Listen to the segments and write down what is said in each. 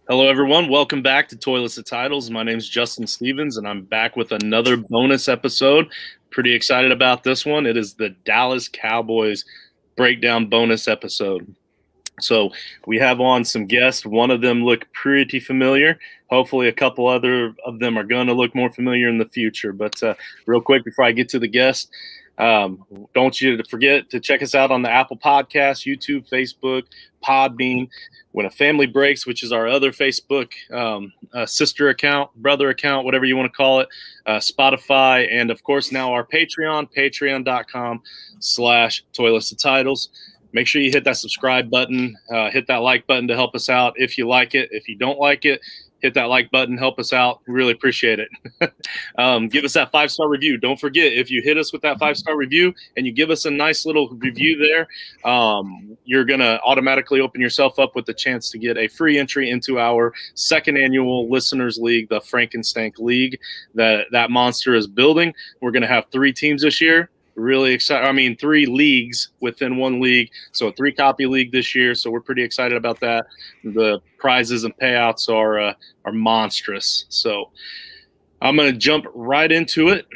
Hello, everyone. Welcome back to Toilets of Titles. My name is Justin Stevens, and I'm back with another bonus episode. Pretty excited about this one. It is the Dallas Cowboys breakdown bonus episode. So we have on some guests. One of them look pretty familiar. Hopefully a couple other of them are going to look more familiar in the future. But real quick, before I get to the guest, don't you forget to check us out on the Apple Podcasts, YouTube, Facebook, Podbean, When a Family Breaks, which is our other Facebook sister account, brother account, whatever you want to call it, Spotify, and of course now our Patreon, patreon.com/Toilets of Titles. Make sure you hit that subscribe button, hit that like button to help us out if you like it. If you don't like it, hit that like button, help us out. We really appreciate it. Give us that 5-star review. Don't forget, if you hit us with that 5-star review and you give us a nice little review there, you're going to automatically open yourself up with the chance to get a free entry into our second annual Listeners League, the Frankenstank League that Monster is building. We're going to have 3 teams this year. Really excited. I mean, 3 leagues within one league. So a 3-copy league this year. So we're pretty excited about that. The prizes and payouts are monstrous. So I'm going to jump right into it.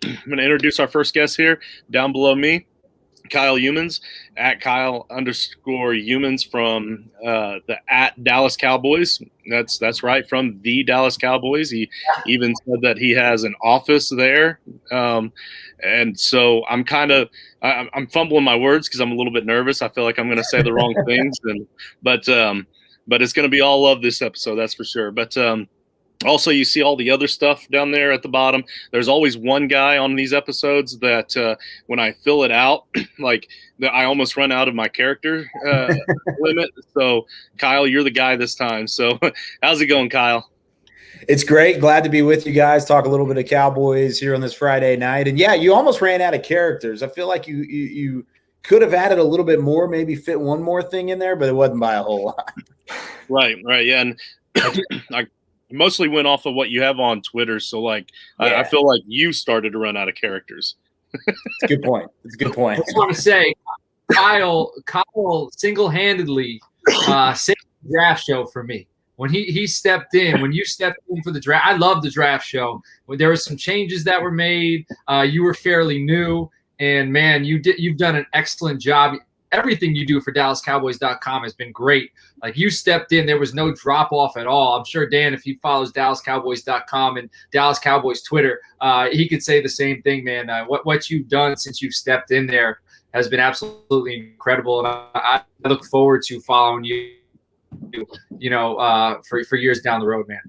I'm going to introduce our first guest here. Down below me, Kyle Humans, at Kyle_Humans from the at Dallas Cowboys. That's right, from the Dallas Cowboys. He even said that he has an office there. And so I'm I'm fumbling my words because I'm a little bit nervous. I feel like I'm going to say the wrong things, but it's going to be all love this episode, that's for sure. But also, you see all the other stuff down there at the bottom. There's always one guy on these episodes that when I fill it out, I almost run out of my character limit. So, Kyle, you're the guy this time. So, how's it going, Kyle? It's great. Glad to be with you guys. Talk a little bit of Cowboys here on this Friday night. And, yeah, you almost ran out of characters. I feel like you could have added a little bit more, maybe fit one more thing in there, but it wasn't by a whole lot. Right, yeah. And I mostly went off of what you have on Twitter. So, I feel like you started to run out of characters. It's a good point. I just want to say, Kyle single-handedly saved the draft show for me. When he stepped in, when you stepped in for the draft, I love the draft show. When there were some changes that were made, you were fairly new, and man, you've done an excellent job. Everything you do for DallasCowboys.com has been great. Like, you stepped in, there was no drop off at all. I'm sure Dan, if he follows DallasCowboys.com and Dallas Cowboys Twitter, he could say the same thing, man. What you've done since you've stepped in there has been absolutely incredible, and I look forward to following you. For years down the road, man.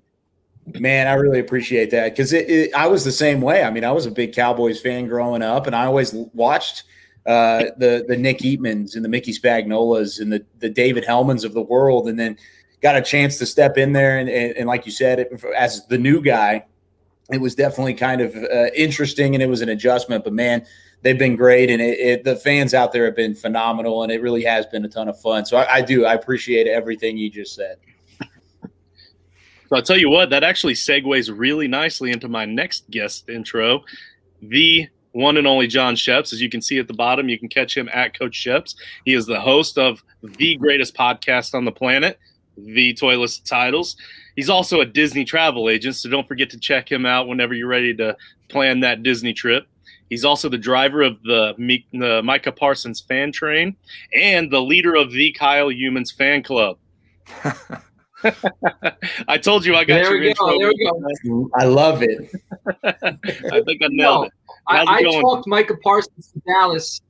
Man, I really appreciate that, because I was the same way. I mean, I was a big Cowboys fan growing up, and I always watched the Nick Eatmans and the Mickey Spagnolas and the David Hellmans of the world, and then got a chance to step in there. And like you said, as the new guy, it was definitely kind of interesting, and it was an adjustment. But, man, they've been great, and the fans out there have been phenomenal, and it really has been a ton of fun. So I appreciate everything you just said. So I'll tell you what, that actually segues really nicely into my next guest intro, the one and only John Sheps. As you can see at the bottom, you can catch him at Coach Sheps. He is the host of the greatest podcast on the planet, the Toilets of Titles. He's also a Disney travel agent, so don't forget to check him out whenever you're ready to plan that Disney trip. He's also the driver of the Micah Parsons fan train and the leader of the Kyle Humans fan club. I told you I got your intro. There we go. I love it. I think I nailed it. I talked Micah Parsons to Dallas.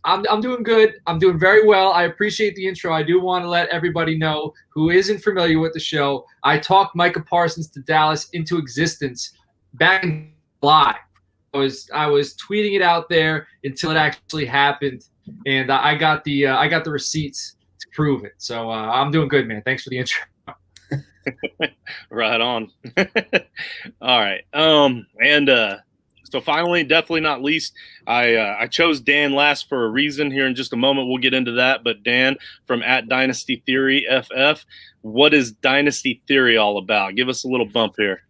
I'm doing good. I'm doing very well. I appreciate the intro. I do want to let everybody know who isn't familiar with the show. I talked Micah Parsons to Dallas into existence back in July. I was tweeting it out there until it actually happened, and I got the receipts to prove it. So I'm doing good, man. Thanks for the intro. Right on. All right. So finally, definitely not least, I chose Dan last for a reason. Here in just a moment, we'll get into that. But Dan from at Dynasty Theory FF, what is Dynasty Theory all about? Give us a little bump here.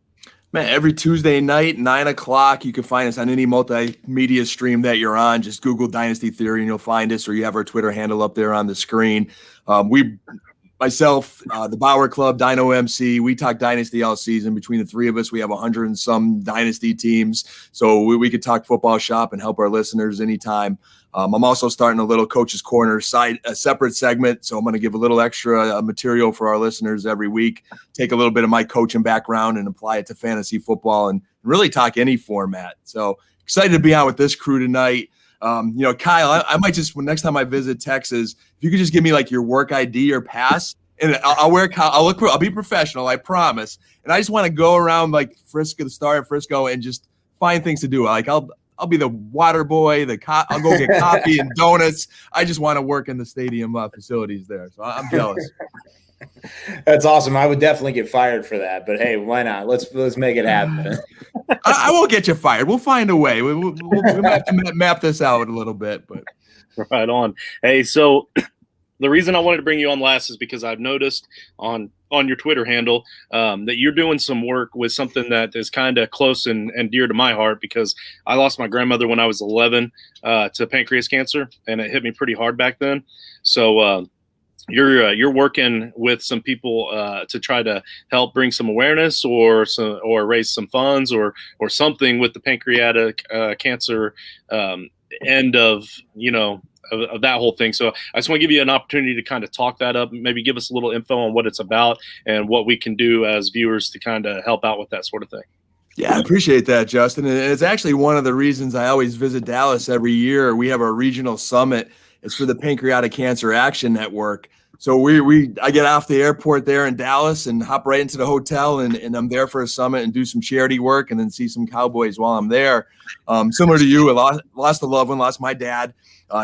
Man, every Tuesday night, 9 o'clock, you can find us on any multimedia stream that you're on. Just Google Dynasty Theory and you'll find us, or you have our Twitter handle up there on the screen. We myself, the Bauer Club, Dino MC, we talk Dynasty all season. Between the three of us, we have 100 and some Dynasty teams. So we could talk football shop and help our listeners anytime. I'm also starting a little Coach's Corner side, a separate segment. So I'm going to give a little extra material for our listeners every week, take a little bit of my coaching background and apply it to fantasy football and really talk any format. So excited to be on with this crew tonight. Kyle, I might just, next time I visit Texas, if you could just give me like your work ID or pass, and I'll be professional, I promise. And I just want to go around like Frisco, the Star of Frisco, and just find things to do. Like I'll be the water boy, I'll go get coffee and donuts. I just want to work in the stadium facilities there. So I'm jealous. That's awesome. I would definitely get fired for that, but hey, why not? Let's make it happen. I won't get you fired. We'll find a way. We might have to map this out a little bit, but right on. Hey, so the reason I wanted to bring you on last is because I've noticed on your Twitter handle that you're doing some work with something that is kind of close and dear to my heart, because I lost my grandmother when I was 11 to pancreas cancer, and it hit me pretty hard back then. So you're working with some people to try to help bring some awareness or raise some funds or something with the pancreatic cancer end of that whole thing. So I just want to give you an opportunity to kind of talk that up, maybe give us a little info on what it's about and what we can do as viewers to kind of help out with that sort of thing. Yeah, I appreciate that, Justin. And it's actually one of the reasons I always visit Dallas every year. We have our regional summit. It's for the Pancreatic Cancer Action Network. So I get off the airport there in Dallas and hop right into the hotel, and I'm there for a summit and do some charity work and then see some Cowboys while I'm there. Similar to you, I lost a loved one, lost my dad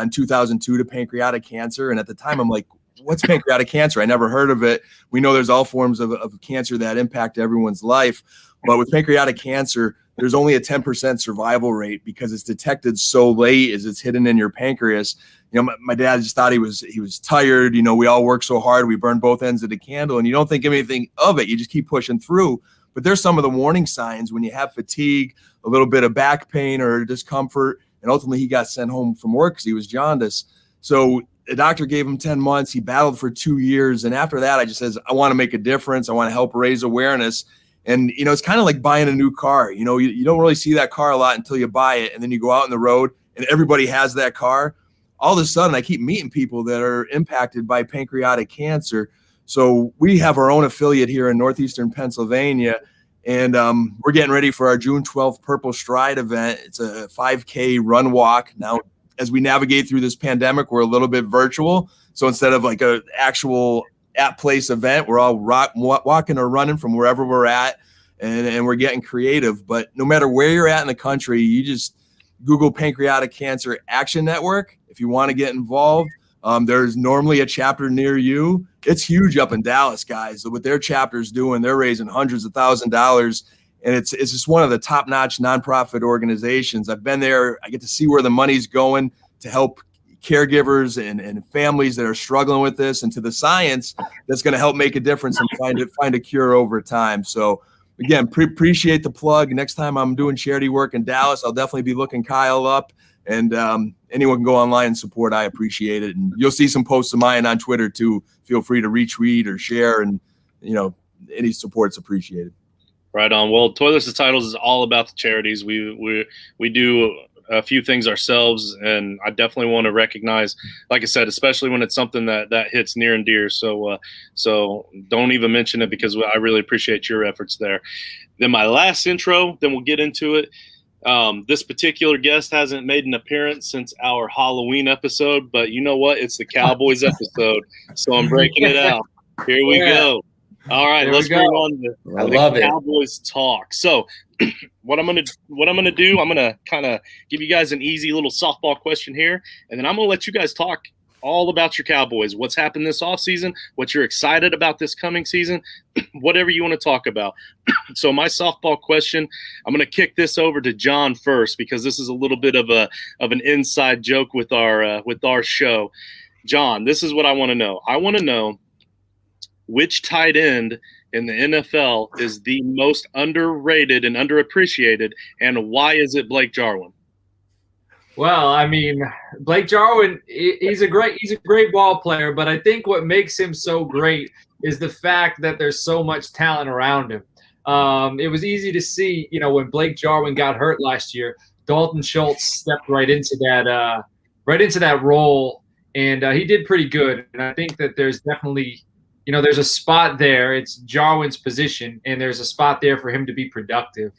in 2002 to pancreatic cancer. And at the time, I'm like, what's pancreatic cancer? I never heard of it. We know there's all forms of cancer that impact everyone's life. But with pancreatic cancer, there's only a 10% survival rate because it's detected so late as it's hidden in your pancreas. My dad just thought he was tired. We all work so hard. We burn both ends of the candle, and you don't think anything of it. You just keep pushing through. But there's some of the warning signs when you have fatigue, a little bit of back pain or discomfort. And ultimately, he got sent home from work because he was jaundiced. So the doctor gave him 10 months. He battled for 2 years. And after that, I just says, I want to make a difference. I want to help raise awareness. And, it's kind of like buying a new car. You don't really see that car a lot until you buy it. And then you go out on the road and everybody has that car. All of a sudden, I keep meeting people that are impacted by pancreatic cancer. So we have our own affiliate here in northeastern Pennsylvania. And we're getting ready for our June 12th Purple Stride event. It's a 5K run walk. Now, as we navigate through this pandemic, we're a little bit virtual. So instead of like an actual at-place event, we're all walking or running from wherever we're at, and we're getting creative. But no matter where you're at in the country, you just Google Pancreatic Cancer Action Network if you want to get involved. There's normally a chapter near you. It's huge up in Dallas, guys. What their chapter's doing, they're raising hundreds of $1,000s, and it's just one of the top-notch nonprofit organizations. I've been there. I get to see where the money's going to help caregivers and families that are struggling with this, and to the science that's going to help make a difference and find a cure over time. So again, appreciate the plug. Next time I'm doing charity work in Dallas, I'll definitely be looking Kyle up, and anyone can go online and support. I appreciate it. And you'll see some posts of mine on Twitter too. Feel free to retweet or share, and any support's appreciated. Right on. Well, Toilets and Titles is all about the charities. We do a few things ourselves, and I definitely want to recognize, like I said, especially when it's something that hits near and dear. So don't even mention it, because I really appreciate your efforts there. Then my last intro, then we'll get into it. This particular guest hasn't made an appearance since our Halloween episode, but you know what? It's the Cowboys episode, so I'm breaking it out. Here we go. All right, let's bring on the Cowboys talk. So what I'm gonna do, I'm gonna kind of give you guys an easy little softball question here, and then I'm gonna let you guys talk all about your Cowboys, what's happened this offseason, what you're excited about this coming season, whatever you want to talk about. So my softball question, I'm going to kick this over to John first, because this is a little bit of an inside joke with our show. John, this is what I want to know. I want to know which tight end in the NFL is the most underrated and underappreciated, and why is it Blake Jarwin? Well, I mean, Blake Jarwin, he's a great ball player, but I think what makes him so great is the fact that there's so much talent around him. It was easy to see, when Blake Jarwin got hurt last year, Dalton Schultz stepped right into that role, and he did pretty good. And I think that there's definitely, there's a spot there. It's Jarwin's position, and there's a spot there for him to be productive.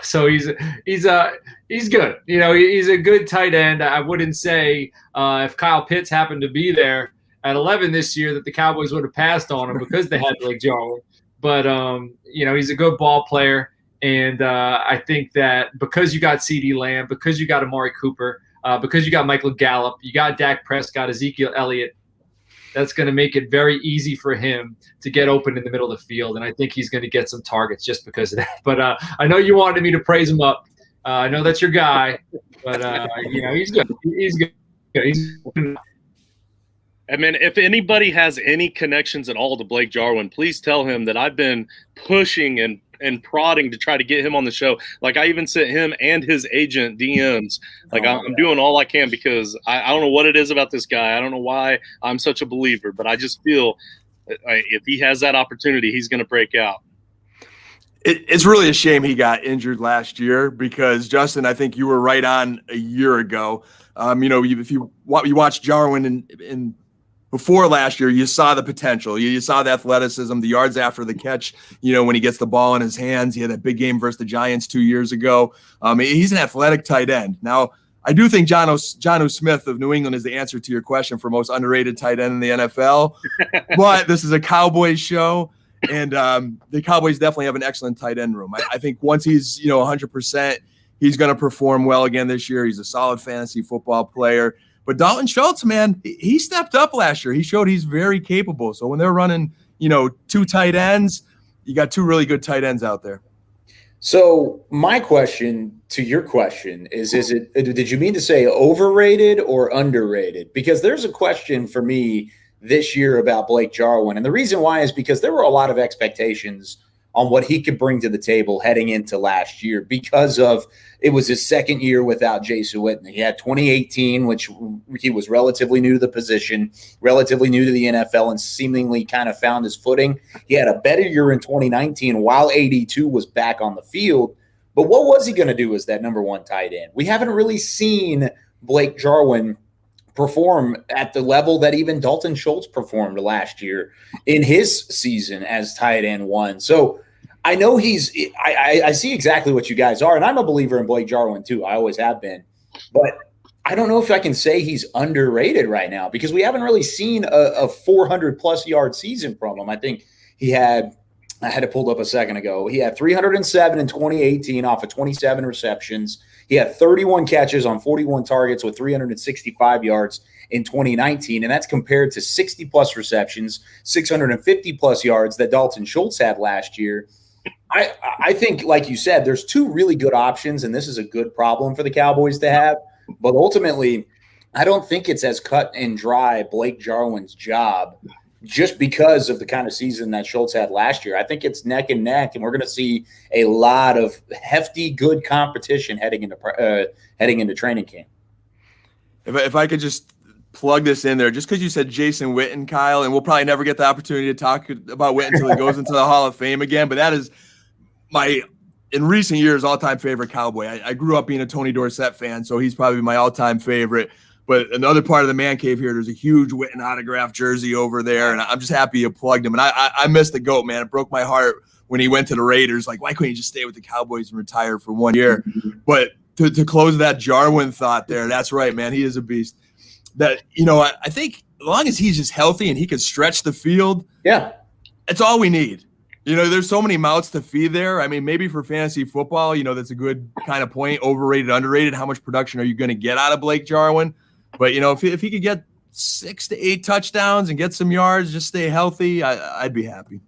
So he's good. He's a good tight end. I wouldn't say if Kyle Pitts happened to be there at 11 this year that the Cowboys would have passed on him because they had Blake Jarwin. But he's a good ball player, and I think that because you got CeeDee Lamb, because you got Amari Cooper, because you got Michael Gallup, you got Dak Prescott, Ezekiel Elliott, that's going to make it very easy for him to get open in the middle of the field. And I think he's going to get some targets just because of that. But I know you wanted me to praise him up. I know that's your guy, but he's good. He's good. He's good. I mean, if anybody has any connections at all to Blake Jarwin, please tell him that I've been pushing and prodding to try to get him on the show. Like, I even sent him and his agent DMs. Like, I'm doing all I can because I don't know what it is about this guy. I don't know why I'm such a believer, but I just feel if he has that opportunity, he's going to break out. It's really a shame he got injured last year because, Justin, I think you were right on a year ago. If you watch Jarwin in before last year, you saw the potential. You saw the athleticism, the yards after the catch, when he gets the ball in his hands. He had that big game versus the Giants 2 years ago. He's an athletic tight end. Now, I do think Jonnu Smith of New England is the answer to your question for most underrated tight end in the NFL. But this is a Cowboys show, and the Cowboys definitely have an excellent tight end room. I think once he's 100%, he's going to perform well again this year. He's a solid fantasy football player. But Dalton Schultz, man, he stepped up last year. He showed he's very capable. So when they're running, two tight ends, you got two really good tight ends out there. So my question to your question is did you mean to say overrated or underrated? Because there's a question for me this year about Blake Jarwin. And the reason why is because there were a lot of expectations on what he could bring to the table heading into last year because of it was his second year without Jason Witten. He had 2018, which he was relatively new to the position, relatively new to the NFL, and seemingly kind of found his footing. He had a better year in 2019 while 82 was back on the field. But what was he going to do as that number one tight end? We haven't really seen Blake Jarwin perform at the level that even Dalton Schultz performed last year in his season as tight end one. So I know I see exactly what you guys are, and I'm a believer in Blake Jarwin too. I always have been. But I don't know if I can say he's underrated right now because we haven't really seen a 400-plus yard season from him. I think I had it pulled up a second ago. He had 307 in 2018 off of 27 receptions. He had 31 catches on 41 targets with 365 yards in 2019, and that's compared to 60-plus receptions, 650-plus yards that Dalton Schultz had last year. I think, like you said, there's two really good options, and this is a good problem for the Cowboys to have. But ultimately, I don't think it's as cut and dry Blake Jarwin's job just because of the kind of season that Schultz had last year. I think it's neck and neck, and we're going to see a lot of hefty, good competition heading into training camp. If I could just plug this in there, just because you said Jason Witten, Kyle, and we'll probably never get the opportunity to talk about Witten until he goes into the Hall of Fame again, but that is my, in recent years, all-time favorite Cowboy. I grew up being a Tony Dorsett fan, so he's probably my all-time favorite. But another part of the man cave here, there's a huge Witten autographed jersey over there, and I'm just happy you plugged him. And I miss the GOAT, man. It broke my heart when he went to the Raiders. Like, why couldn't he just stay with the Cowboys and retire for 1 year? But to close that Jarwin thought there, that's right, man. He is a beast. That, I think as long as he's just healthy and he can stretch the field, yeah, that's all we need. There's so many mouths to feed there. I mean, maybe for fantasy football, that's a good kind of point, overrated, underrated. How much production are you going to get out of Blake Jarwin? But, if he could get 6 to 8 touchdowns and get some yards, just stay healthy, I'd be happy.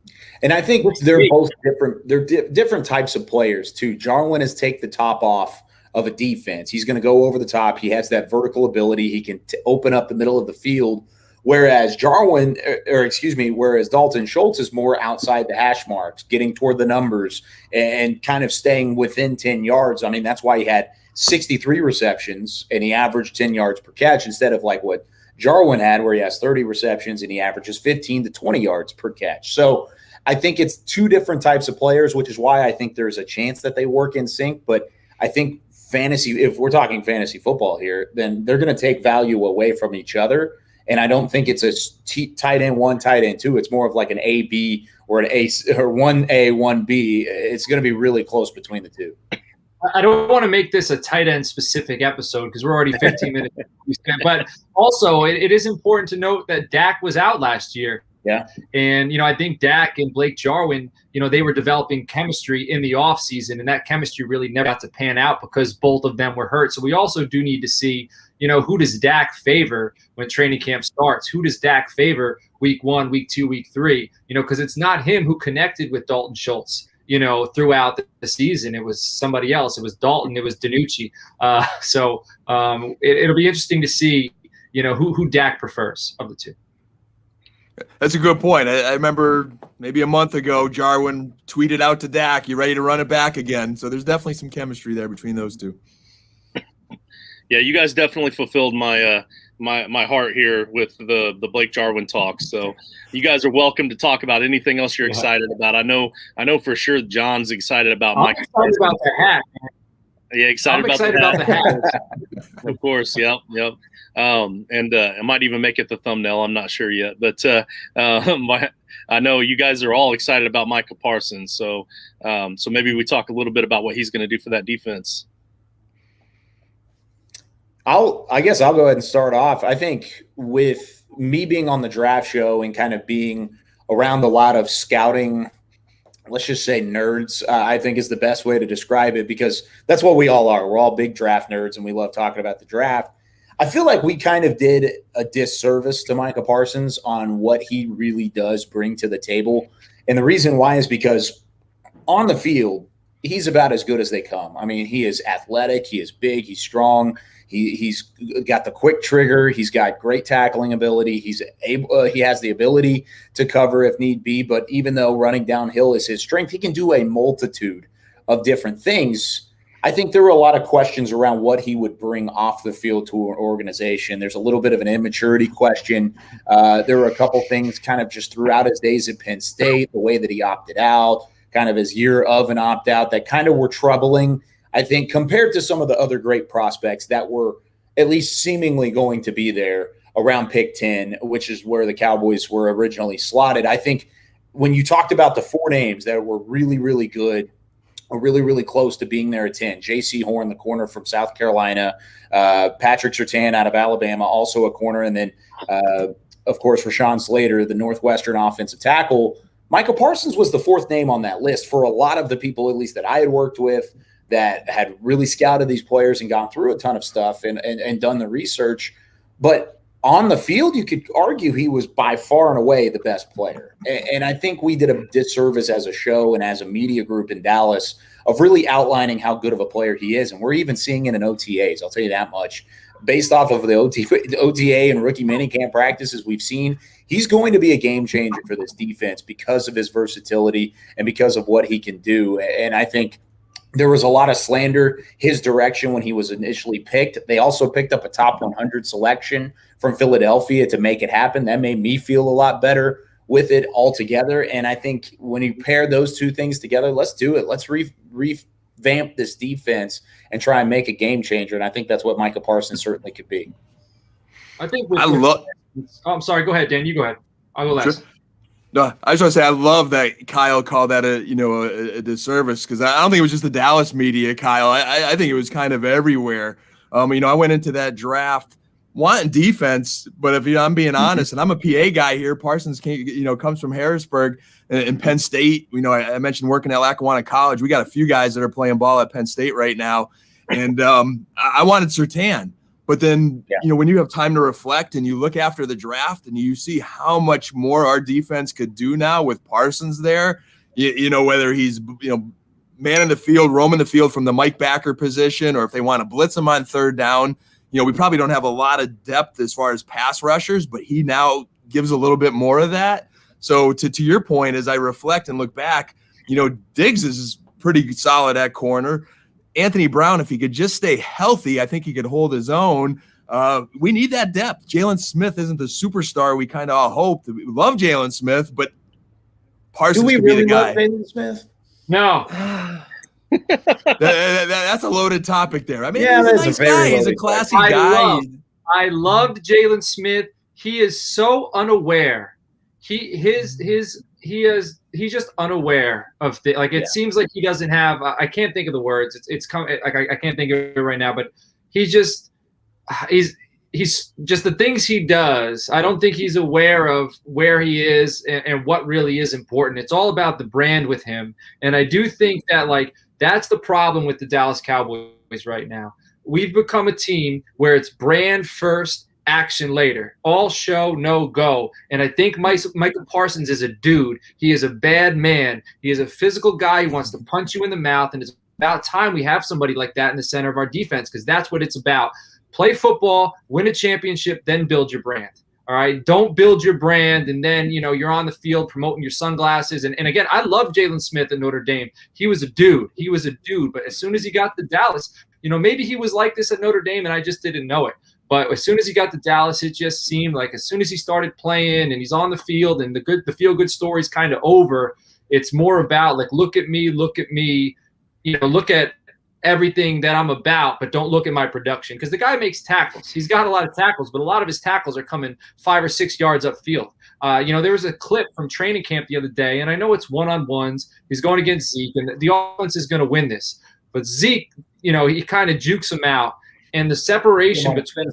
And I think they're both different. They're different types of players, too. Jarwin is take the top off of a defense. He's going to go over the top. He has that vertical ability. He can open up the middle of the field. Whereas whereas Dalton Schultz is more outside the hash marks, getting toward the numbers and kind of staying within 10 yards. I mean, that's why he had 63 receptions and he averaged 10 yards per catch instead of like what Jarwin had, where he has 30 receptions and he averages 15 to 20 yards per catch. So I think it's two different types of players, which is why I think there's a chance that they work in sync. But I think fantasy, if we're talking fantasy football here, then they're going to take value away from each other. And I don't think it's a tight end one, tight end two. It's more of like an A, B, or an A, or 1A, 1B. It's going to be really close between the two. I don't want to make this a tight end specific episode because we're already 15 minutes. But also, it is important to note that Dak was out last year. Yeah. And, I think Dak and Blake Jarwin, they were developing chemistry in the offseason, and that chemistry really never got to pan out because both of them were hurt. So we also do need to see, who does Dak favor when training camp starts? Who does Dak favor week 1, week 2, week 3? Because it's not him who connected with Dalton Schultz, throughout the season. It was somebody else. It was Dalton. It was DiNucci. So it'll be interesting to see, who Dak prefers of the two. That's a good point. I remember maybe a month ago, Jarwin tweeted out to Dak, "You ready to run it back again?" So there's definitely some chemistry there between those two. Yeah, you guys definitely fulfilled my my heart here with the Blake Jarwin talk. So you guys are welcome to talk about anything else you're excited about. I know for sure John's excited about I'm excited about the hat. Yeah, excited about the hat. Of course, yep. And I might even make it the thumbnail. I'm not sure yet, but I know you guys are all excited about Micah Parsons. So maybe we talk a little bit about what he's going to do for that defense. I guess I'll go ahead and start off. I think with me being on the draft show and kind of being around a lot of scouting, let's just say nerds, I think is the best way to describe it, because that's what we all are. We're all big draft nerds and we love talking about the draft. I feel like we kind of did a disservice to Micah Parsons on what he really does bring to the table. And the reason why is because on the field, he's about as good as they come. I mean, he is athletic, he is big, he's strong. He's got the quick trigger. He's got great tackling ability. He has the ability to cover if need be. But even though running downhill is his strength, he can do a multitude of different things. I think there were a lot of questions around what he would bring off the field to an organization. There's a little bit of an immaturity question. There were a couple things kind of just throughout his days at Penn State, the way that he opted out, kind of his year of an opt-out that kind of were troubling, I think, compared to some of the other great prospects that were at least seemingly going to be there around pick 10, which is where the Cowboys were originally slotted. I think when you talked about the four names that were really, really good, or really, really close to being there at 10, J.C. Horn, the corner from South Carolina, Patrick Surtain out of Alabama, also a corner, and then, of course, Rashawn Slater, the Northwestern offensive tackle. Micah Parsons was the fourth name on that list for a lot of the people, at least that I had worked with, that had really scouted these players and gone through a ton of stuff and done the research. But on the field, you could argue he was by far and away the best player. And I think we did a disservice as a show and as a media group in Dallas of really outlining how good of a player he is. And we're even seeing it in OTAs, I'll tell you that much. Based off of the OTA and rookie minicamp practices we've seen, he's going to be a game changer for this defense because of his versatility and because of what he can do. And I think there was a lot of slander his direction when he was initially picked. They also picked up a top 100 selection from Philadelphia to make it happen. That made me feel a lot better with it altogether. And I think when you pair those two things together, let's do it. Let's revamp this defense and try and make a game changer. And I think that's what Micah Parsons certainly could be. I'm sorry. Go ahead, Dan. You go ahead. I'll go last. Sure. No, I just want to say I love that Kyle called that a disservice, because I don't think it was just the Dallas media, Kyle. I think it was kind of everywhere. I went into that draft wanting defense, but if I'm being honest, and I'm a PA guy here, Parsons comes from Harrisburg and Penn State. I mentioned working at Lackawanna College. We got a few guys that are playing ball at Penn State right now, and I wanted Surtain. But then, when you have time to reflect and you look after the draft and you see how much more our defense could do now with Parsons there, whether he's, man in the field, roaming the field from the Mike Backer position, or if they want to blitz him on third down, we probably don't have a lot of depth as far as pass rushers, but he now gives a little bit more of that. So to your point, as I reflect and look back, Diggs is pretty solid at corner. Anthony Brown, if he could just stay healthy, I think he could hold his own. We need that depth. Jalen Smith isn't the superstar we kind of all hoped. We love Jalen Smith, but Parsons Do we could really be the love guy. Jalen Smith? No. That's a loaded topic there. I mean, Yeah, he's a that's a nice very guy. He's a loaded classy question. guy. I loved Jalen Smith. He is so unaware. He's just unaware of things. Like it seems like he doesn't have. I can't think of the words. It's coming. Like I can't think of it right now. But he's just the things he does. I don't think he's aware of where he is and what really is important. It's all about the brand with him. And I do think that like that's the problem with the Dallas Cowboys right now. We've become a team where it's brand first, action later. All show, no go. And I think Michael Parsons is a dude. He is a bad man. He is a physical guy who wants to punch you in the mouth. And it's about time we have somebody like that in the center of our defense, because that's what it's about. Play football, win a championship, then build your brand. All right. Don't build your brand and then, you're on the field promoting your sunglasses. And again, I love Jalen Smith at Notre Dame. He was a dude. But as soon as he got to Dallas, maybe he was like this at Notre Dame and I just didn't know it. But as soon as he got to Dallas, it just seemed like as soon as he started playing and he's on the field and the feel-good story's kind of over, it's more about like, look at me, look at everything that I'm about, but don't look at my production. Because the guy makes tackles. He's got a lot of tackles, but a lot of his tackles are coming 5 or 6 yards upfield. There was a clip from training camp the other day, and I know it's one-on-ones. He's going against Zeke, and the offense is going to win this. But Zeke, he kind of jukes him out. And the separation between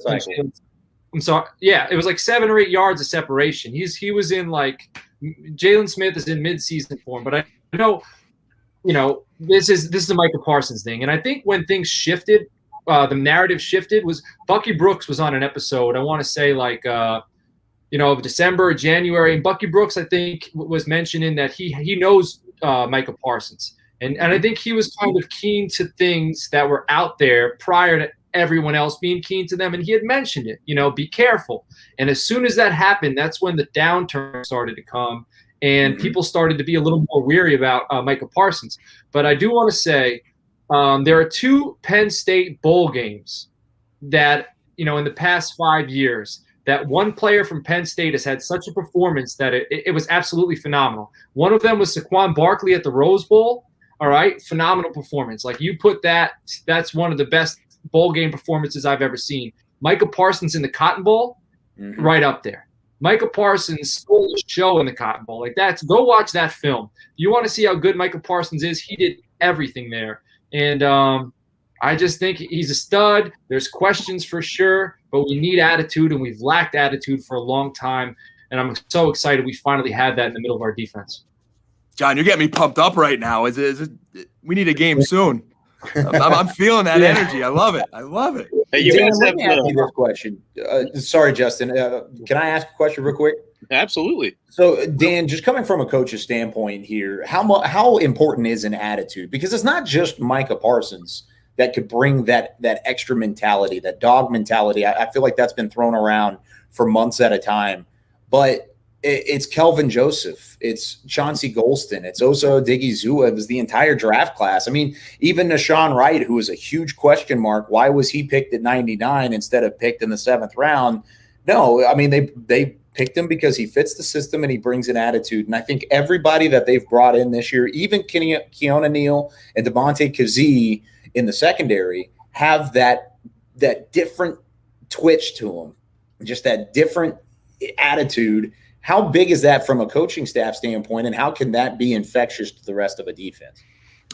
I'm sorry, yeah, it was like 7 or 8 yards of separation. He was in like Jalen Smith is in mid-season form, but I know, this is the Michael Parsons thing. And I think when things shifted, the narrative shifted was Bucky Brooks was on an episode. I want to say like December or January, and Bucky Brooks I think was mentioning that he knows Michael Parsons. And I think he was kind of keen to things that were out there prior to everyone else being keen to them. And he had mentioned it, be careful. And as soon as that happened, that's when the downturn started to come and people started to be a little more weary about Michael Parsons. But I do want to say there are 2 Penn State bowl games that, in the past 5 years, that one player from Penn State has had such a performance that it was absolutely phenomenal. One of them was Saquon Barkley at the Rose Bowl. All right. Phenomenal performance. Like you put that's one of the best bowl game performances I've ever seen. Michael Parsons in the Cotton Bowl, right up there. Michael Parsons stole the show in the Cotton Bowl. Like go watch that film. You want to see how good Michael Parsons is? He did everything there. And I just think he's a stud. There's questions for sure, but we need attitude, and we've lacked attitude for a long time. And I'm so excited we finally had that in the middle of our defense. John, you're getting me pumped up right now. We need a game soon. I'm feeling that energy. I love it. Hey, you guys let me ask you this question. Sorry, Justin. Can I ask a question real quick? Absolutely. So, Dan, just coming from a coach's standpoint here, how important is an attitude? Because it's not just Micah Parsons that could bring that extra mentality, that dog mentality. I feel like that's been thrown around for months at a time. But it's Kelvin Joseph, it's Chauncey Golston, it's Osa Odigizua. It was the entire draft class. I mean, even Nashawn Wright, who was a huge question mark. Why was he picked at 99 instead of picked in the 7th round? No, I mean, they picked him because he fits the system and he brings an attitude. And I think everybody that they've brought in this year, even Keona Neal and Devontae Kazee in the secondary, have that different twitch to them, just that different attitude. How big is that from a coaching staff standpoint, and how can that be infectious to the rest of a defense?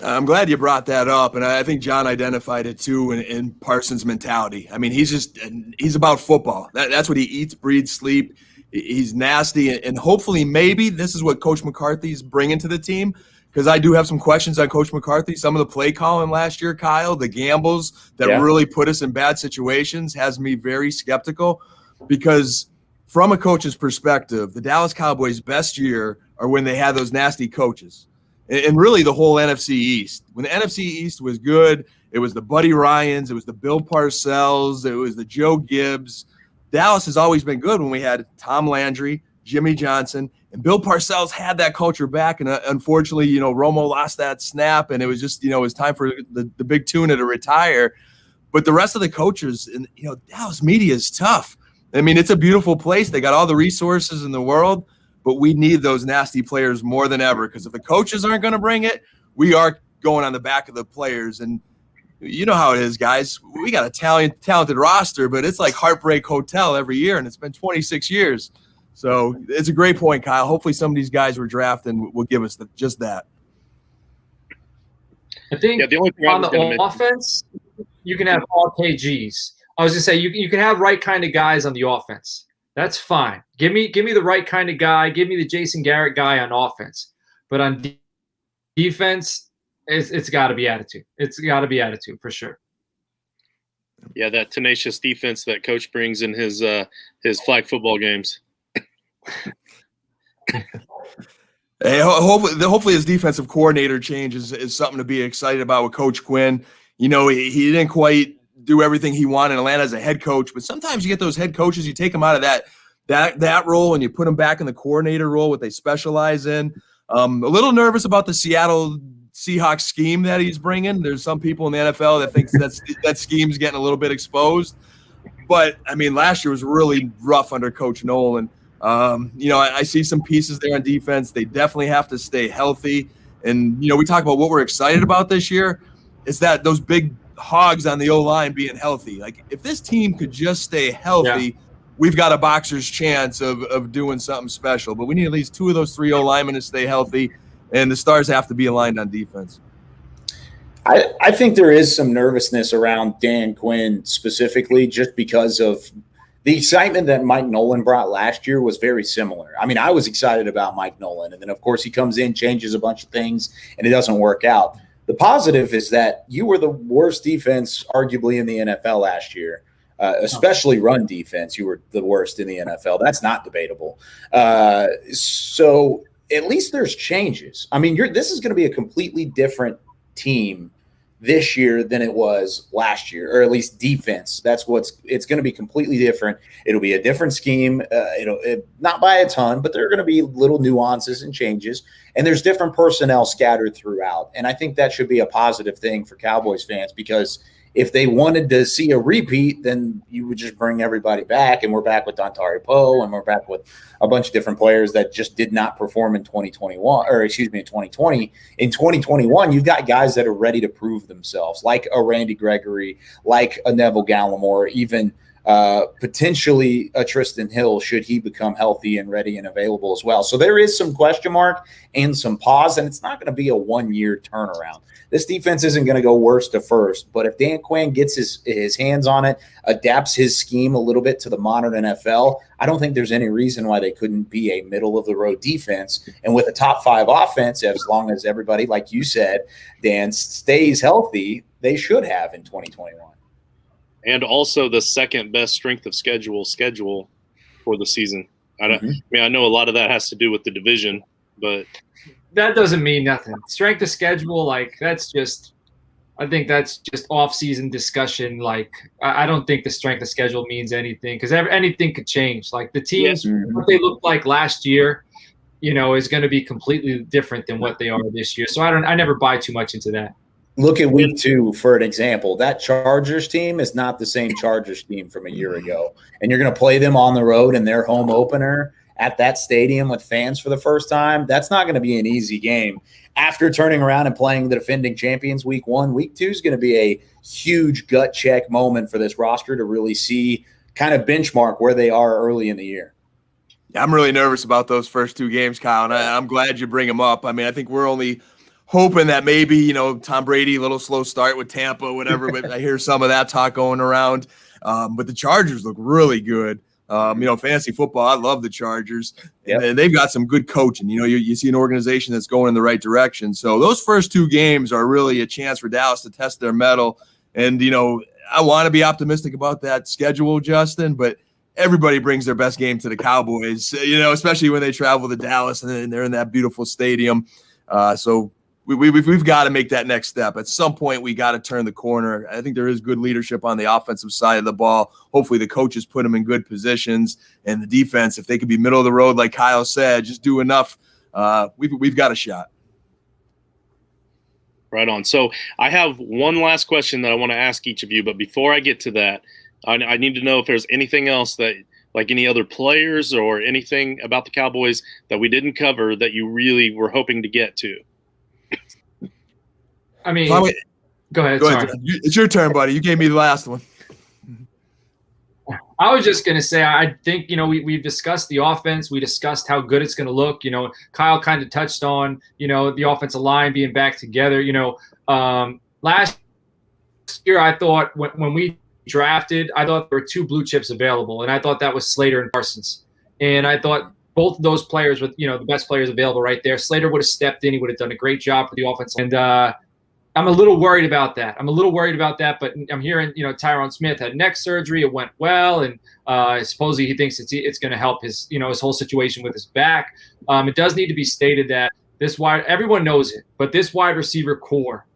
I'm glad you brought that up, and I think John identified it too in Parsons' mentality. I mean, he's about football. That's what he eats, breathes, sleep. He's nasty, and hopefully maybe this is what Coach McCarthy's bringing to the team, because I do have some questions on Coach McCarthy. Some of the play calling last year, Kyle, the gambles that really put us in bad situations has me very skeptical, because from a coach's perspective, the Dallas Cowboys' best year are when they had those nasty coaches. And really the whole NFC East. When the NFC East was good, it was the Buddy Ryans, it was the Bill Parcells, it was the Joe Gibbs. Dallas has always been good when we had Tom Landry, Jimmy Johnson, and Bill Parcells had that culture back. And unfortunately, Romo lost that snap, and it was just, it was time for the big tuna to retire. But the rest of the coaches, and Dallas media is tough. I mean, it's a beautiful place. They got all the resources in the world, but we need those nasty players more than ever, because if the coaches aren't going to bring it, we are going on the back of the players. And you know how it is, guys. We got a talented roster, but it's like Heartbreak Hotel every year, and it's been 26 years. So it's a great point, Kyle. Hopefully some of these guys we're drafting will give us just that. I think the only thing on the offense, you can have all KGs. I was going to say, you can have right kind of guys on the offense. That's fine. Give me the right kind of guy. Give me the Jason Garrett guy on offense. But on defense, it's got to be attitude. It's got to be attitude for sure. Yeah, that tenacious defense that coach brings in his flag football games. Hey, hopefully his defensive coordinator change is something to be excited about with Coach Quinn. He didn't quite do everything he wanted in Atlanta as a head coach, but sometimes you get those head coaches, you take them out of that role and you put them back in the coordinator role, what they specialize in. A little nervous about the Seattle Seahawks scheme that he's bringing. There's some people in the NFL that think that scheme's getting a little bit exposed. But, I mean, last year was really rough under Coach Nolan. I see some pieces there on defense. They definitely have to stay healthy. And, we talk about what we're excited about this year is that those big hogs on the O-line being healthy. Like, if this team could just stay healthy, we've got a boxer's chance of doing something special. But we need at least 2 of those 3 O-linemen to stay healthy, and the stars have to be aligned on defense. I think there is some nervousness around Dan Quinn specifically, just because of the excitement that Mike Nolan brought last year was very similar. I mean, I was excited about Mike Nolan, and then, of course, he comes in, changes a bunch of things, and it doesn't work out. The positive is that you were the worst defense, arguably, in the NFL last year, especially run defense. You were the worst in the NFL. That's not debatable. So at least there's changes. I mean, this is going to be a completely different team this year than it was last year, or at least defense. It's going to be completely different. It'll be a different scheme. Not by a ton, but there are going to be little nuances and changes, and there's different personnel scattered throughout. And I think that should be a positive thing for Cowboys fans, because if they wanted to see a repeat, then you would just bring everybody back, and we're back with Dontari Poe, and we're back with a bunch of different players that just did not perform in 2021, or excuse me, in 2020. In 2021, you've got guys that are ready to prove themselves, like a Randy Gregory, like a Neville Gallimore, even potentially a Tristan Hill, should he become healthy and ready and available as well. So there is some question mark and some pause, and it's not going to be a 1-year turnaround. This defense isn't going to go worst to first, but if Dan Quinn gets his hands on it, adapts his scheme a little bit to the modern NFL, I don't think there's any reason why they couldn't be a middle-of-the-road defense. And with a top-5 offense, as long as everybody, like you said, Dan, stays healthy, they should have in 2021. And also the second best strength of schedule for the season. I know a lot of that has to do with the division, but that doesn't mean nothing. Strength of schedule, I think that's just off-season discussion. I don't think the strength of schedule means anything, because anything could change. Like the teams, what they looked like last year, is going to be completely different than what they are this year. So I never buy too much into that. Look at week 2 for an example. That Chargers team is not the same Chargers team from a year ago. And you're going to play them on the road in their home opener at that stadium with fans for the first time. That's not going to be an easy game. After turning around and playing the defending champions week 1, week 2 is going to be a huge gut check moment for this roster to really see, kind of benchmark where they are early in the year. I'm really nervous about those first 2 games, Kyle, and I'm glad you bring them up. I mean, I think we're only hoping that maybe, Tom Brady, a little slow start with Tampa, whatever, but I hear some of that talk going around. But the Chargers look really good. Fantasy football, I love the Chargers. Yep. And they've got some good coaching. You see an organization that's going in the right direction. So those first 2 games are really a chance for Dallas to test their mettle. And, I want to be optimistic about that schedule, Justin, but everybody brings their best game to the Cowboys, especially when they travel to Dallas and they're in that beautiful stadium. So we've got to make that next step. At some point, we got to turn the corner. I think there is good leadership on the offensive side of the ball. Hopefully the coaches put them in good positions, and the defense, if they could be middle of the road, like Kyle said, just do enough, we've got a shot. Right on. So I have one last question that I want to ask each of you, but before I get to that, I need to know if there's anything else that, like any other players or anything about the Cowboys that we didn't cover that you really were hoping to get to. I mean, go ahead. Sorry. It's your turn, buddy. You gave me the last one. I was just going to say, I think, we've discussed the offense. We discussed how good it's going to look. Kyle kind of touched on, the offensive line being back together. Last year, I thought when we drafted, I thought there were two blue chips available, and I thought that was Slater and Parsons. And I thought both of those players were, the best players available right there. Slater would have stepped in. He would have done a great job for the offense. And I'm a little worried about that. But I'm hearing, Tyron Smith had neck surgery. It went well. And supposedly he thinks it's going to help his, his whole situation with his back. It does need to be stated that everyone knows it, but this wide receiver core,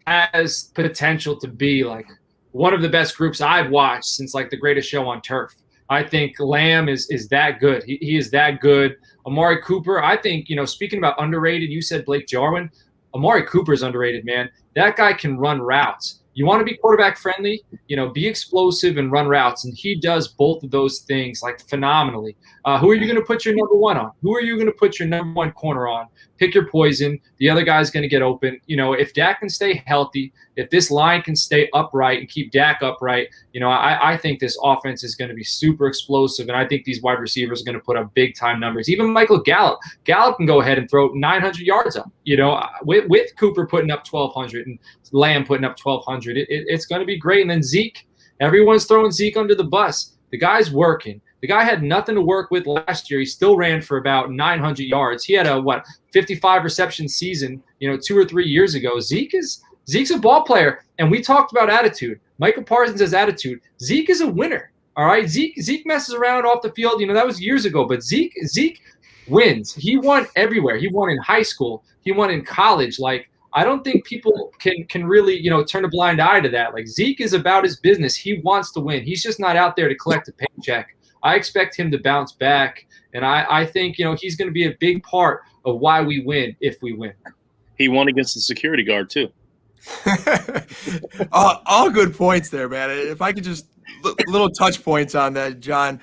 has potential to be like one of the best groups I've watched since like The Greatest Show on Turf. I think Lamb is that good. He is that good. Amari Cooper, I think, speaking about underrated, you said Blake Jarwin. Amari Cooper's underrated, man. That guy can run routes. You want to be quarterback friendly, be explosive and run routes. And he does both of those things like phenomenally. Who are you going to put your number one on? Who are you going to put your number one corner on? Pick your poison. The other guy's going to get open. If Dak can stay healthy, if this line can stay upright and keep Dak upright, I think this offense is going to be super explosive. And I think these wide receivers are going to put up big time numbers. Even Michael Gallup can go ahead and throw 900 yards up, with Cooper putting up 1,200 and Lamb putting up 1,200. It's going to be great. And then Zeke, everyone's throwing Zeke under the bus. The guy's working. The guy had nothing to work with last year. He still ran for about 900 yards. He had a 55 reception season, 2 or 3 years ago. Zeke's a ball player, and we talked about attitude. Michael Parsons has attitude. Zeke is a winner. All right, Zeke messes around off the field. That was years ago, but Zeke wins. He won everywhere. He won in high school. He won in college. Like, I don't think people can really, turn a blind eye to that. Like, Zeke is about his business. He wants to win. He's just not out there to collect a paycheck. I expect him to bounce back, and I think, he's going to be a big part of why we win if we win. He won against the security guard, too. all good points there, man. If I could just little touch points on that, John.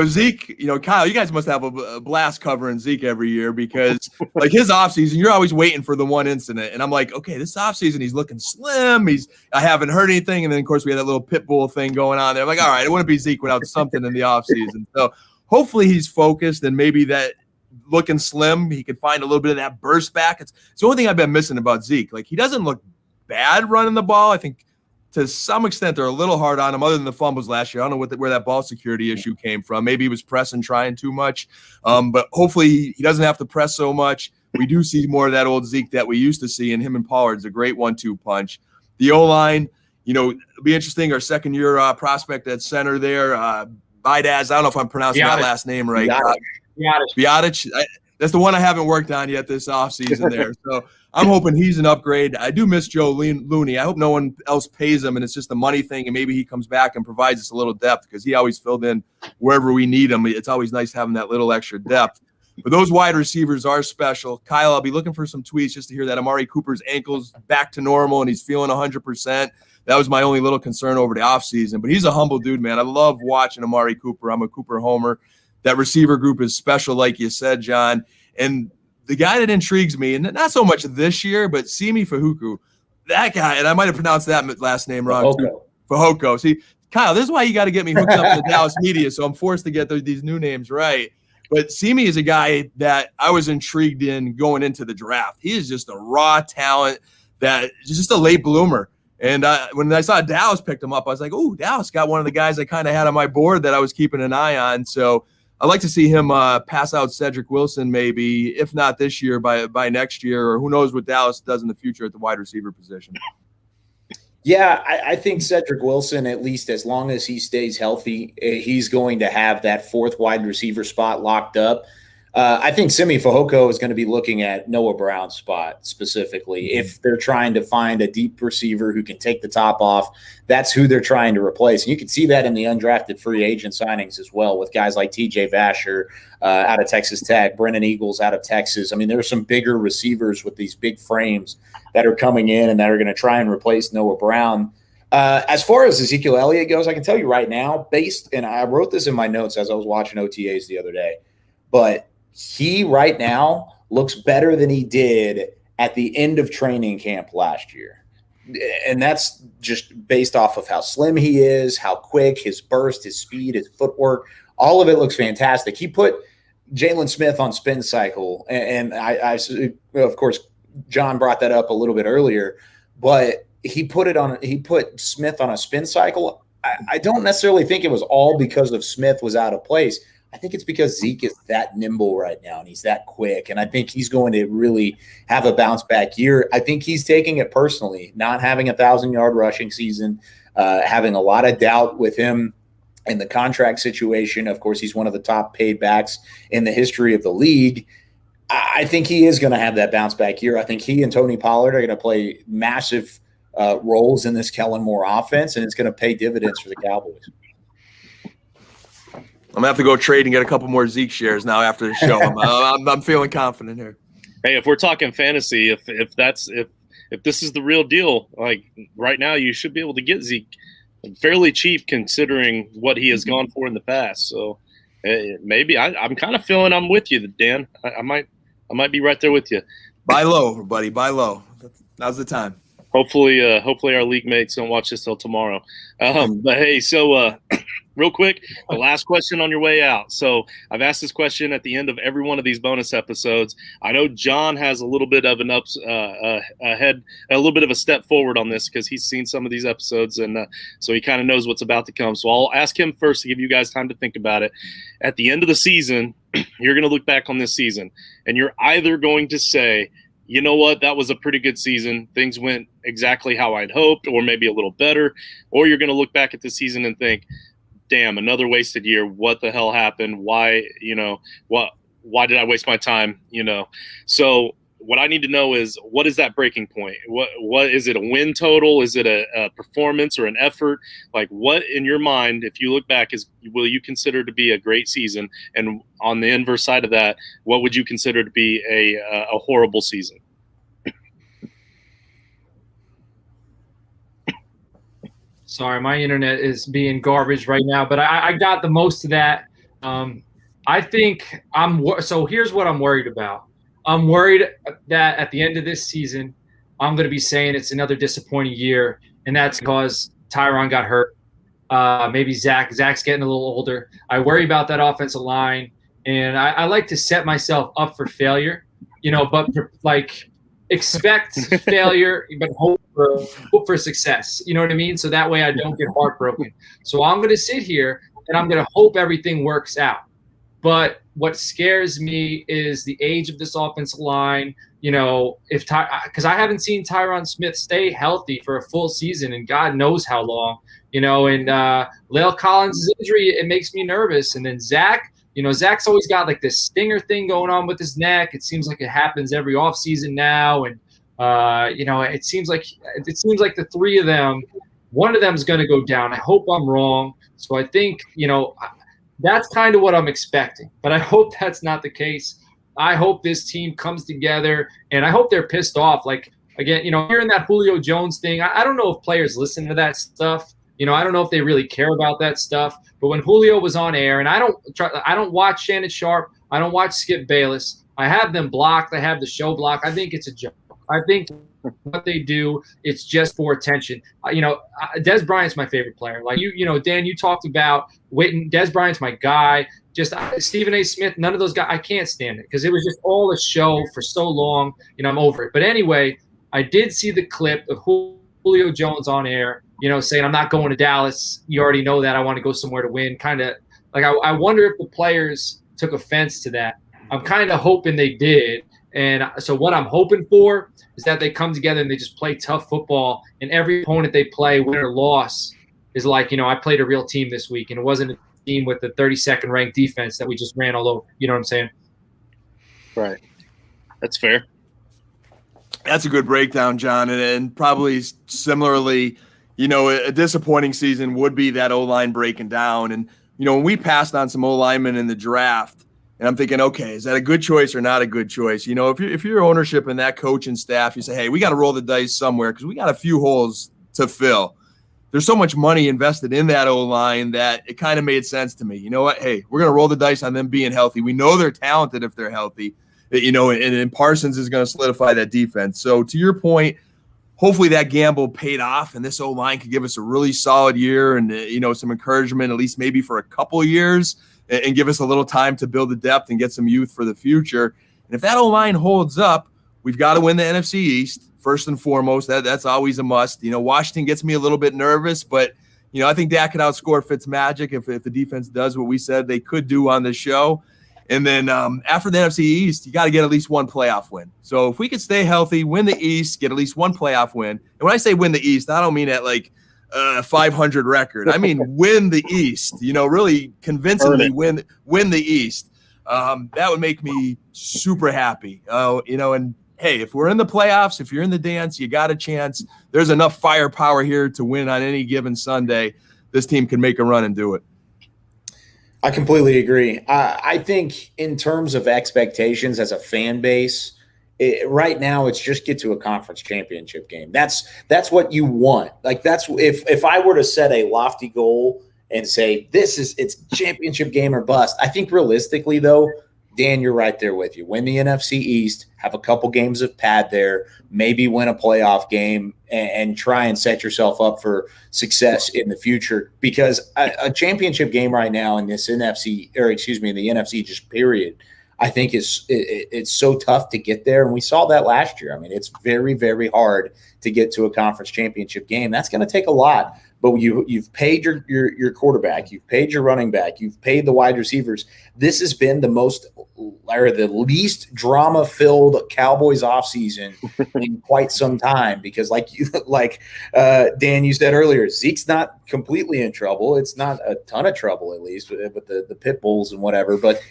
Zeke, Kyle, you guys must have a blast covering Zeke every year because, like, his offseason, you're always waiting for the one incident. And I'm like, okay, this offseason, he's looking slim. I haven't heard anything. And then, of course, we had that little pit bull thing going on there. I'm like, all right, it wouldn't be Zeke without something in the offseason. So hopefully he's focused and maybe that looking slim, he could find a little bit of that burst back. It's the only thing I've been missing about Zeke. Like, he doesn't look bad running the ball. I think to some extent, they're a little hard on him other than the fumbles last year. I don't know where that ball security issue came from. Maybe he was pressing, trying too much. But hopefully he doesn't have to press so much. We do see more of that old Zeke that we used to see, and him and Pollard's a great 1-2 punch. The O-line, it'll be interesting. Our second-year prospect at center there, Bidaz. I don't know if I'm pronouncing that last name right. Biotic. That's the one I haven't worked on yet this offseason there. So I'm hoping he's an upgrade. I do miss Joe Looney. I hope no one else pays him, and it's just a money thing, and maybe he comes back and provides us a little depth because he always filled in wherever we need him. It's always nice having that little extra depth. But those wide receivers are special. Kyle, I'll be looking for some tweets just to hear that Amari Cooper's ankle's back to normal and he's feeling 100%. That was my only little concern over the offseason. But he's a humble dude, man. I love watching Amari Cooper. I'm a Cooper homer. That receiver group is special, like you said, John. And the guy that intrigues me, and not so much this year, but Simi Fahuku, that guy, and I might have pronounced that last name wrong too. Fehoko. See, Kyle, this is why you got to get me hooked up to the Dallas media, so I'm forced to get these new names right. But Simi is a guy that I was intrigued in going into the draft. He is just a raw talent that is just a late bloomer. And when I saw Dallas picked him up, I was like, oh, Dallas got one of the guys I kind of had on my board that I was keeping an eye on. So I'd like to see him pass out Cedric Wilson maybe, if not this year, by next year, or who knows what Dallas does in the future at the wide receiver position. Yeah, I think Cedric Wilson, at least as long as he stays healthy, he's going to have that fourth wide receiver spot locked up. I think Simi Fehoko is going to be looking at Noah Brown's spot specifically. If they're trying to find a deep receiver who can take the top off, that's who they're trying to replace. And you can see that in the undrafted free agent signings as well, with guys like TJ Vasher out of Texas Tech, Brennan Eagles out of Texas. I mean, there are some bigger receivers with these big frames that are coming in and that are going to try and replace Noah Brown. As far as Ezekiel Elliott goes, I can tell you right now, and I wrote this in my notes as I was watching OTAs the other day, but he right now looks better than he did at the end of training camp last year. And that's just based off of how slim he is, how quick, his burst, his speed, his footwork, all of it looks fantastic. He put Jalen Smith on spin cycle. And I of course, John brought that up a little bit earlier, but he put Smith on a spin cycle. I don't necessarily think it was all because of Smith was out of place. I think it's because Zeke is that nimble right now and he's that quick. And I think he's going to really have a bounce back year. I think he's taking it personally, not having 1,000-yard rushing season, having a lot of doubt with him in the contract situation. Of course, he's one of the top paid backs in the history of the league. I think he is going to have that bounce back year. I think he and Tony Pollard are going to play massive roles in this Kellen Moore offense, and it's going to pay dividends for the Cowboys. I'm gonna have to go trade and get a couple more Zeke shares now after the show. I'm feeling confident here. Hey, if we're talking fantasy, if this is the real deal, like right now, you should be able to get Zeke fairly cheap considering what he has gone for in the past. So maybe I'm kind of feeling I'm with you, Dan. I might be right there with you. Buy low, buddy. Buy low. Now's the time. Hopefully our league mates don't watch this till tomorrow. But hey, so real quick, the last question on your way out. So I've asked this question at the end of every one of these bonus episodes. I know John has a little bit of an a little bit of a step forward on this because he's seen some of these episodes, and so he kind of knows what's about to come. So I'll ask him first to give you guys time to think about it. At the end of the season, you're going to look back on this season, and you're either going to say, you know what, that was a pretty good season. Things went exactly how I'd hoped, or maybe a little better. Or you're going to look back at the season and think, damn, another wasted year. What the hell happened? Why did I waste my time? So what I need to know is, what is that breaking point? What is it, a win total? Is it a performance or an effort? Like, what in your mind, if you look back, will you consider to be a great season? And on the inverse side of that, what would you consider to be a horrible season? Sorry, my internet is being garbage right now, but I got the most of that. I think so here's what I'm worried about. I'm worried that at the end of this season, I'm going to be saying it's another disappointing year, and that's because Tyron got hurt. Maybe Zach's getting a little older. I worry about that offensive line, and I like to set myself up for failure, but like expect failure, but hope for success. You know what I mean? So that way I don't get heartbroken. So I'm going to sit here and I'm going to hope everything works out. But what scares me is the age of this offensive line. Because I haven't seen Tyron Smith stay healthy for a full season, and God knows how long. And Lale Collins' injury, it makes me nervous. And then Zach, Zach's always got like this stinger thing going on with his neck. It seems like it happens every offseason now, and it seems like the three of them, one of them is going to go down. I hope I'm wrong. So I think that's kind of what I'm expecting, but I hope that's not the case. I hope this team comes together, and I hope they're pissed off. Like, again, hearing that Julio Jones thing, I don't know if players listen to that stuff. I don't know if they really care about that stuff. But when Julio was on air, and I don't watch Shannon Sharp, I don't watch Skip Bayless. I have them blocked. I have the show blocked. I think it's a joke. I think what they do, it's just for attention. Dez Bryant's my favorite player. Like Dan, you talked about Witten. Dez Bryant's my guy. Just Stephen A. Smith, none of those guys. I can't stand it because it was just all a show for so long. I'm over it. But anyway, I did see the clip of Julio Jones on air, saying, I'm not going to Dallas. You already know that. I want to go somewhere to win. Kind of like I wonder if the players took offense to that. I'm kind of hoping they did. And so what I'm hoping for is that they come together and they just play tough football. And every opponent they play, win or loss, is like, I played a real team this week. And it wasn't a team with the 32nd ranked defense that we just ran all over. You know what I'm saying? Right. That's fair. That's a good breakdown, John. And probably similarly, a disappointing season would be that O-line breaking down. And, when we passed on some O-linemen in the draft, and I'm thinking, okay, is that a good choice or not a good choice? If you're ownership and that coaching staff, you say, hey, we got to roll the dice somewhere because we got a few holes to fill. There's so much money invested in that O-line that it kind of made sense to me. You know what? Hey, we're going to roll the dice on them being healthy. We know they're talented if they're healthy. And Parsons is going to solidify that defense. So to your point, hopefully that gamble paid off and this O-line could give us a really solid year and, some encouragement, at least maybe for a couple of years, and give us a little time to build the depth and get some youth for the future. And if that O-line holds up, we've got to win the NFC East first and foremost. That's always a must. Washington gets me a little bit nervous, but, I think Dak could outscore Fitzmagic if the defense does what we said they could do on this show. And then after the NFC East, you got to get at least one playoff win. So if we could stay healthy, win the East, get at least one playoff win. And when I say win the East, I don't mean at like 500 record. I mean win the East. Really convincingly win the East. That would make me super happy. And hey, if we're in the playoffs, if you're in the dance, you got a chance. There's enough firepower here to win on any given Sunday. This team can make a run and do it. I completely agree. I think in terms of expectations as a fan base, right now it's just get to a conference championship game. That's what you want. Like that's if I were to set a lofty goal and say it's championship game or bust. I think realistically though, Dan, you're right there with you. Win the NFC East, have a couple games of pad there, maybe win a playoff game, and try and set yourself up for success in the future. Because a championship game right now in this NFC, or excuse me, in the NFC just period, I think it's so tough to get there. And we saw that last year. I mean, it's very, very hard to get to a conference championship game. That's going to take a lot. But you've paid your quarterback, you've paid your running back, you've paid the wide receivers. This has been the least drama-filled Cowboys offseason in quite some time. Because Dan, you said earlier, Zeke's not completely in trouble. It's not a ton of trouble, at least with the pit bulls and whatever. But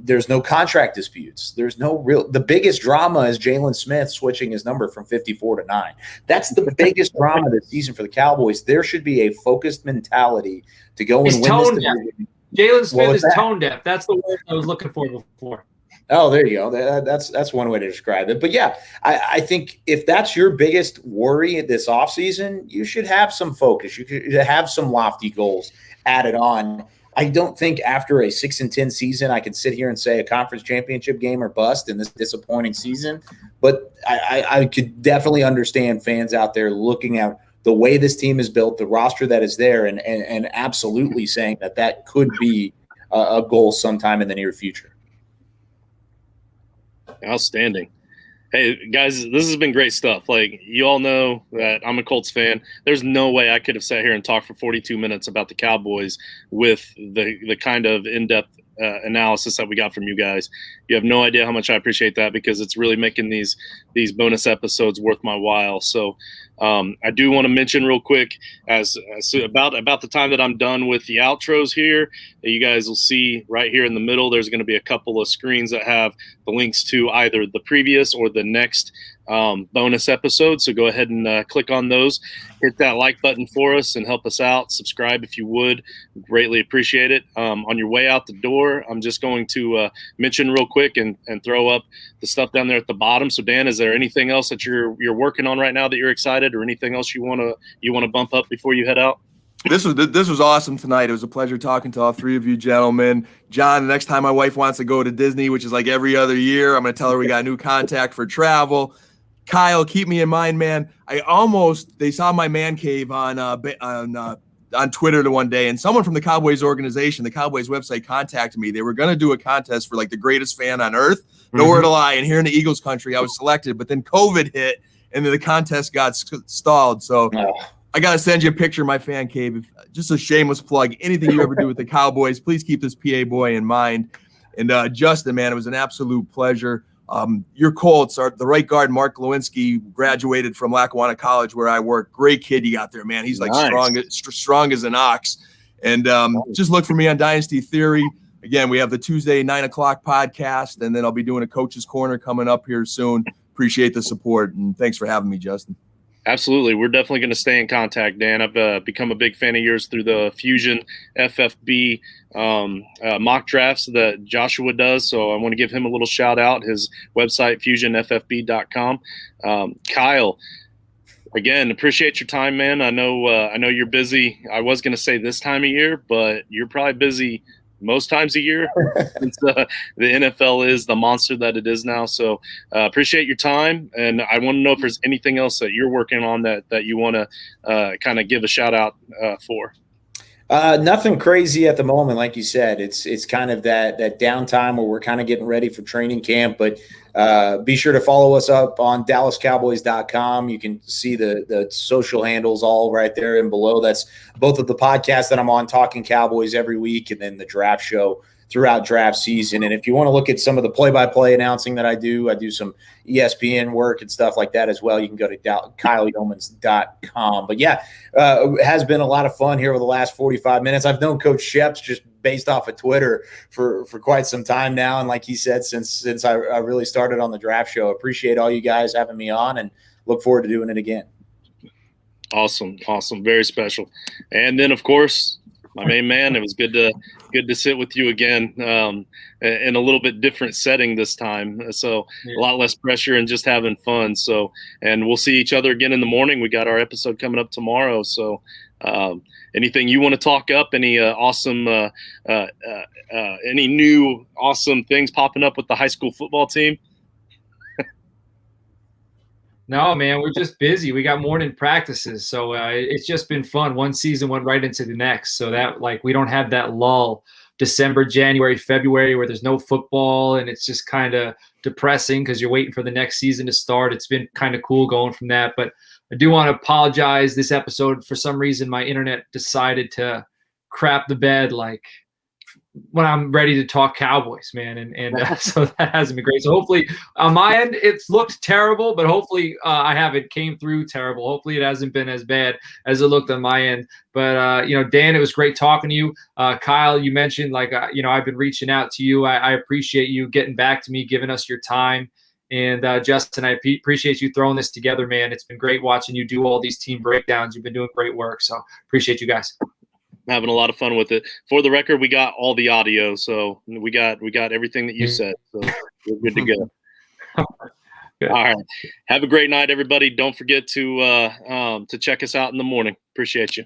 there's no contract disputes. There's no the biggest drama is Jalen Smith switching his number from 54 to 9. That's the biggest drama this season for the Cowboys. There should be a focused mentality to go and win this division. Jalen Smith is tone deaf. That's the word I was looking for before. Oh, there you go. That's one way to describe it. But yeah, I think if that's your biggest worry this offseason, you should have some focus. You should have some lofty goals added on. I don't think after a 6-10 season, I can sit here and say a conference championship game or bust in this disappointing season. But I could definitely understand fans out there looking at the way this team is built, the roster that is there, and absolutely saying that could be a goal sometime in the near future. Outstanding. Hey, guys, this has been great stuff. Like, you all know that I'm a Colts fan. There's no way I could have sat here and talked for 42 minutes about the Cowboys with the kind of in-depth analysis that we got from you guys. You have no idea how much I appreciate that, because it's really making these bonus episodes worth my while. So I do want to mention real quick, as about the time that I'm done with the outros here, you guys will see right here in the middle, there's going to be a couple of screens that have the links to either the previous or the next bonus episode. So go ahead and click on those, hit that like button for us and help us out. Subscribe if you would, greatly appreciate it. On your way out the door, I'm just going to mention real quick and throw up the stuff down there at the bottom. So Dan, is there anything else that you're working on right now that you're excited, or anything else you want to bump up before you head out? This was awesome tonight. It was a pleasure talking to all three of you gentlemen. John, the next time my wife wants to go to Disney, which is like every other year, I'm going to tell her we got a new contact for travel. Kyle, keep me in mind, man. They saw my man cave on Twitter the one day, and someone from the Cowboys organization, the Cowboys website, contacted me. They were going to do a contest for like the greatest fan on earth. Nowhere to lie. And here in the Eagles country, I was selected, but then COVID hit and then the contest got stalled. So I got to send you a picture of my fan cave. Just a shameless plug. Anything you ever do with the Cowboys, please keep this PA boy in mind. And Justin, man, it was an absolute pleasure. Your Colts are the right guard. Mark Lewinsky graduated from Lackawanna College, where I work. Great kid you got there, man. He's like nice. strong as an ox. And just look for me on Dynasty Theory. again, we have the Tuesday 9 o'clock podcast, and then I'll be doing a Coach's Corner coming up here soon. Appreciate the support, and thanks for having me, Justin. Absolutely. We're definitely going to stay in contact, Dan. I've become a big fan of yours through the Fusion FFB mock drafts that Joshua does. So I want to give him a little shout out. His website, fusionffb.com. Kyle, again, appreciate your time, man. I know you're busy. I was going to say this time of year, but you're probably busy most times a year since the NFL is the monster that it is now. So appreciate your time. And I want to know if there's anything else that you're working on that you want to kind of give a shout out for. Nothing crazy at the moment. Like you said, it's kind of that downtime where we're kind of getting ready for training camp, but be sure to follow us up on DallasCowboys.com. You can see the social handles all right there and below. That's both of the podcasts that I'm on, Talking Cowboys every week, and then the draft show throughout draft season. And if you want to look at some of the play-by-play announcing that I do some ESPN work and stuff like that as well. You can go to KyleYeomans.com. But yeah, it has been a lot of fun here over the last 45 minutes. I've known Coach Sheps just based off of Twitter for quite some time now. And like he said, since I really started on the draft show, appreciate all you guys having me on and look forward to doing it again. Awesome. Very special. And then, of course, my main man, it was good to sit with you again in a little bit different setting this time. So a lot less pressure and just having fun. So, and we'll see each other again in the morning. We got our episode coming up tomorrow. So anything you want to talk up, any awesome, any new awesome things popping up with the high school football team? No, man, we're just busy. We got morning practices, so it's just been fun. One season went right into the next, so that we don't have that lull, December, January, February, where there's no football, and it's just kind of depressing because you're waiting for the next season to start. It's been kind of cool going from that, but I do want to apologize. This episode, for some reason, my internet decided to crap the bed when I'm ready to talk Cowboys, man. And so that hasn't been great. So hopefully on my end, it's looked terrible, but hopefully I haven't came through terrible. Hopefully it hasn't been as bad as it looked on my end. But, Dan, it was great talking to you. Kyle, you mentioned I've been reaching out to you. I appreciate you getting back to me, giving us your time. And Justin, I appreciate you throwing this together, man. It's been great watching you do all these team breakdowns. You've been doing great work. So appreciate you guys. Having a lot of fun with it. For the record, we got all the audio, so we got everything that you said. So we're good to go. Good. All right. Have a great night, everybody. Don't forget to check us out in the morning. Appreciate you.